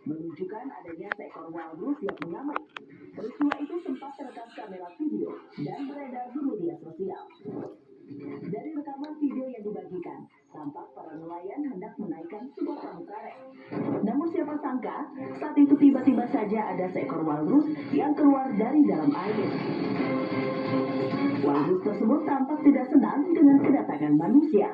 menunjukkan adanya seekor walrus yang mengamuk. Peristiwa itu sempat terekam kamera video dan beredar di media sosial. Dari rekaman video yang dibagikan, tampak para nelayan hendak menaikkan sebuah perahu karet. Namun siapa sangka, saat itu tiba-tiba saja ada seekor walrus yang keluar dari dalam air. Walrus tersebut tampak tidak senang dengan kedatangan manusia.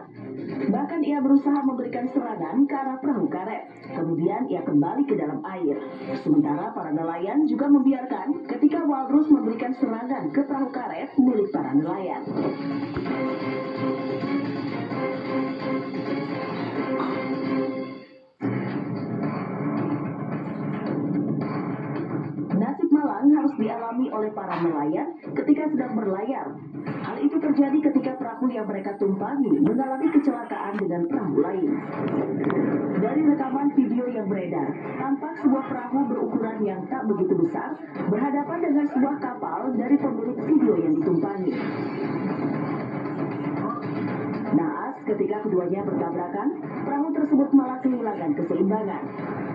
Bahkan ia berusaha memberikan serangan ke arah perahu karet. Kemudian ia kembali ke dalam air. Sementara para nelayan juga membiarkan ketika walrus memberikan serangan ke perahu karet milik para nelayan. Nasib malang harus dialami oleh para nelayan ketika sedang berlayar. Hal itu terjadi ketika perahu yang mereka tumpangi mengalami kecelakaan dengan perahu lain. Dari rekaman video yang beredar, tampak sebuah perahu berukuran yang tak begitu besar berhadapan dengan sebuah kapal dari pemilik video yang ditumpangi. Naas, ketika keduanya bertabrakan, perahu tersebut malah kehilangan keseimbangan.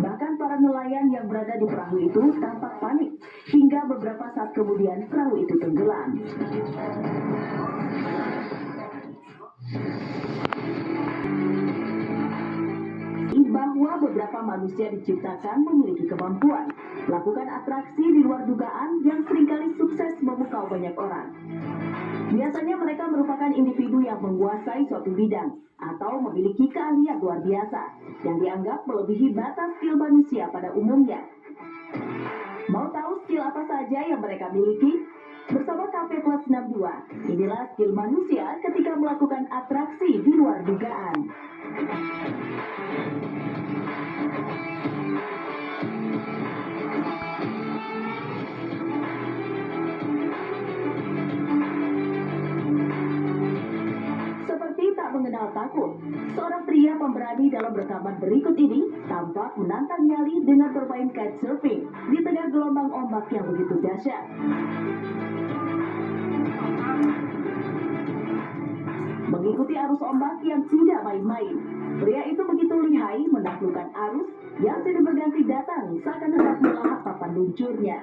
Bahkan para nelayan yang berada di perahu itu tampak panik, hingga beberapa saat kemudian perahu itu tenggelam. Bahwa beberapa manusia diciptakan memiliki kemampuan melakukan atraksi di luar dugaan yang seringkali sukses memukau banyak orang. Biasanya mereka merupakan individu yang menguasai suatu bidang atau memiliki keahlian luar biasa yang dianggap melebihi batas skill manusia pada umumnya. Mau tahu skill apa saja yang mereka miliki? Bersama Cafe Plus 62, inilah skill manusia ketika melakukan atraksi di luar dugaan. Mengenal takut, seorang pria pemberani dalam rekaman berikut ini tampak menantang nyali dengan bermain kitesurfing di tengah gelombang ombak yang begitu dahsyat. Mengikuti arus ombak yang tidak main-main, pria itu begitu lihai menaklukkan arus yang silih berganti datang seakan hendak melahap papan luncurnya.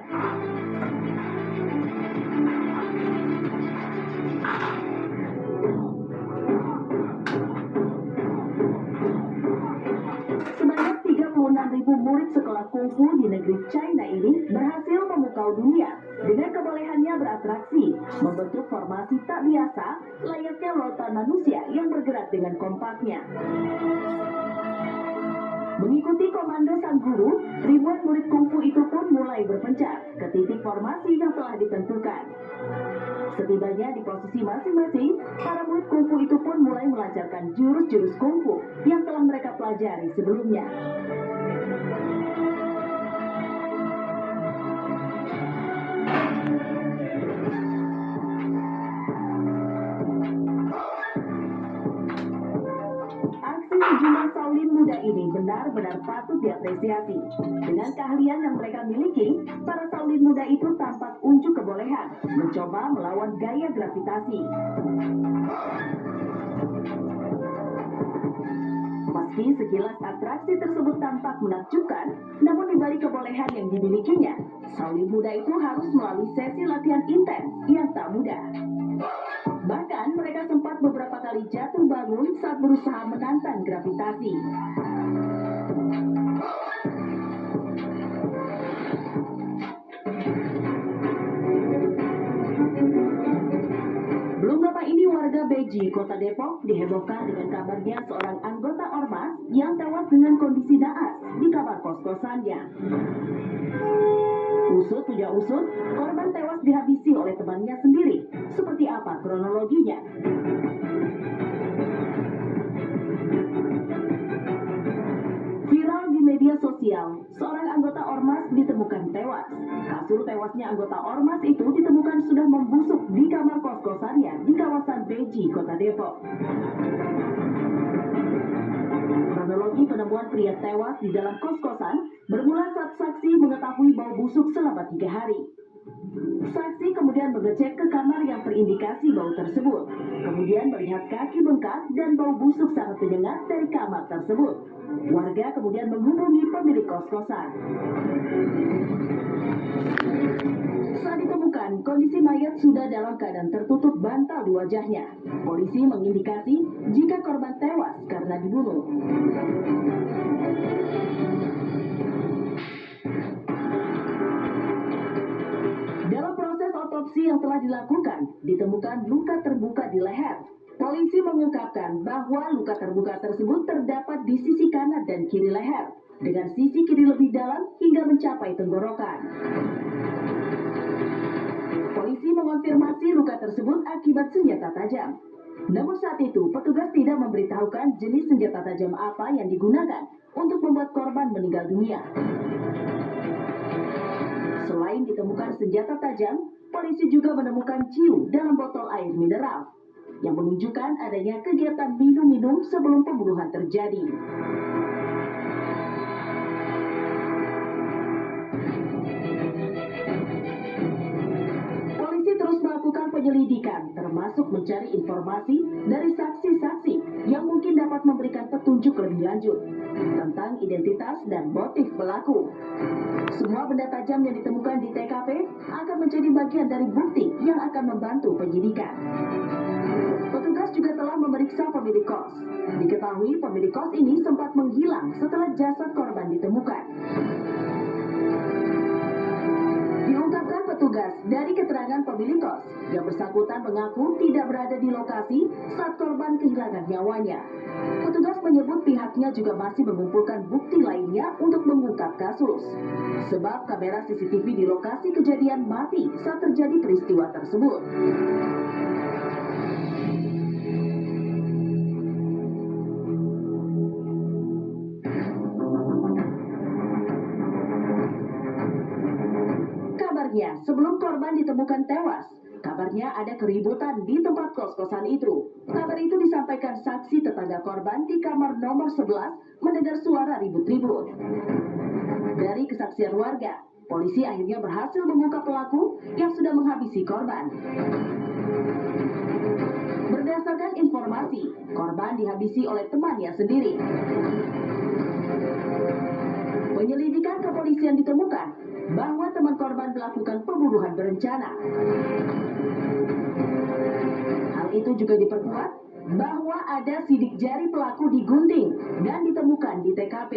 Murid sekolah kungfu di negeri China ini berhasil memukau dunia dengan kebolehannya beratraksi, membentuk formasi tak biasa layaknya lautan manusia yang bergerak dengan kompaknya. Mengikuti komando sang guru, ribuan murid kungfu itu pun mulai berpencar ke titik formasi yang telah ditentukan. Setibanya di posisi masing-masing, para murid kungfu itu pun mulai melancarkan jurus-jurus kungfu yang telah mereka pelajari sebelumnya. Sejumlah Shaolin muda ini benar-benar patut diapresiasi. Dengan keahlian yang mereka miliki, para Shaolin muda itu tampak unjuk kebolehan mencoba melawan gaya gravitasi. Meski sekilas atraksi tersebut tampak menakjubkan, namun dibalik kebolehan yang dimilikinya, Shaolin muda itu harus melalui sesi latihan intens yang tak mudah. Bahkan mereka sempat beberapa kali jatuh bangun saat berusaha menantang gravitasi. Belum lama ini warga Beji, Kota Depok dihebohkan dengan kabarnya seorang anggota ormas yang tewas dengan kondisi naas di kamar kos-kosannya. Usut punya usut, korban tewas dihabisi oleh temannya sendiri. Seperti apa kronologinya? Viral di media sosial, seorang anggota ormas ditemukan tewas. Kasur tewasnya anggota ormas itu ditemukan sudah membusuk di kamar kos-kosannya di kawasan Beji, Kota Depok. Kronologi penemuan pria tewas di dalam kos-kosan bermula saat saksi mengetahui bau busuk selama 3 hari. Saksi kemudian mengecek ke kamar yang terindikasi bau tersebut. Kemudian melihat kaki bengkak dan bau busuk sangat menyengat dari kamar tersebut. Warga kemudian menghubungi pemilik kos-kosan. Saat ditemukan, kondisi mayat sudah dalam keadaan tertutup bantal di wajahnya. Polisi mengindikasi jika korban tewas karena dibunuh. Dalam proses otopsi yang telah dilakukan, ditemukan luka terbuka di leher. Polisi mengungkapkan bahwa luka terbuka tersebut terdapat di sisi kanan dan kiri leher, dengan sisi kiri lebih dalam hingga mencapai tenggorokan. Polisi mengonfirmasi luka tersebut akibat senjata tajam. Namun saat itu, petugas tidak memberitahukan jenis senjata tajam apa yang digunakan untuk membuat korban meninggal dunia. Selain ditemukan senjata tajam, polisi juga menemukan ciu dalam botol air mineral, yang menunjukkan adanya kegiatan minum-minum sebelum pembunuhan terjadi. Polisi terus melakukan penyelidikan, termasuk mencari informasi dari saksi-saksi yang mungkin dapat memberikan petunjuk lebih lanjut tentang identitas dan motif pelaku. Semua benda tajam yang ditemukan di TKP akan menjadi bagian dari bukti yang akan membantu penyidikan. Petugas juga telah memeriksa pemilik kos. Diketahui pemilik kos ini sempat menghilang setelah jasad korban ditemukan. Diungkapkan petugas dari keterangan pemilik kos, yang bersangkutan mengaku tidak berada di lokasi saat korban kehilangan nyawanya. Petugas menyebut pihaknya juga masih mengumpulkan bukti lainnya untuk mengungkap kasus. Sebab kamera CCTV di lokasi kejadian mati saat terjadi peristiwa tersebut. Kabarnya, sebelum korban ditemukan tewas, kabarnya ada keributan di tempat kos-kosan itu. Kabar itu disampaikan saksi tetangga korban di kamar nomor 11 mendengar suara ribut-ribut. Dari kesaksian warga, polisi akhirnya berhasil mengungkap pelaku yang sudah menghabisi korban. Berdasarkan informasi, korban dihabisi oleh temannya sendiri. Penyelidikan kepolisian ditemukan bahwa teman korban melakukan pembunuhan berencana. Hal itu juga diperkuat bahwa ada sidik jari pelaku digunting dan ditemukan di TKP.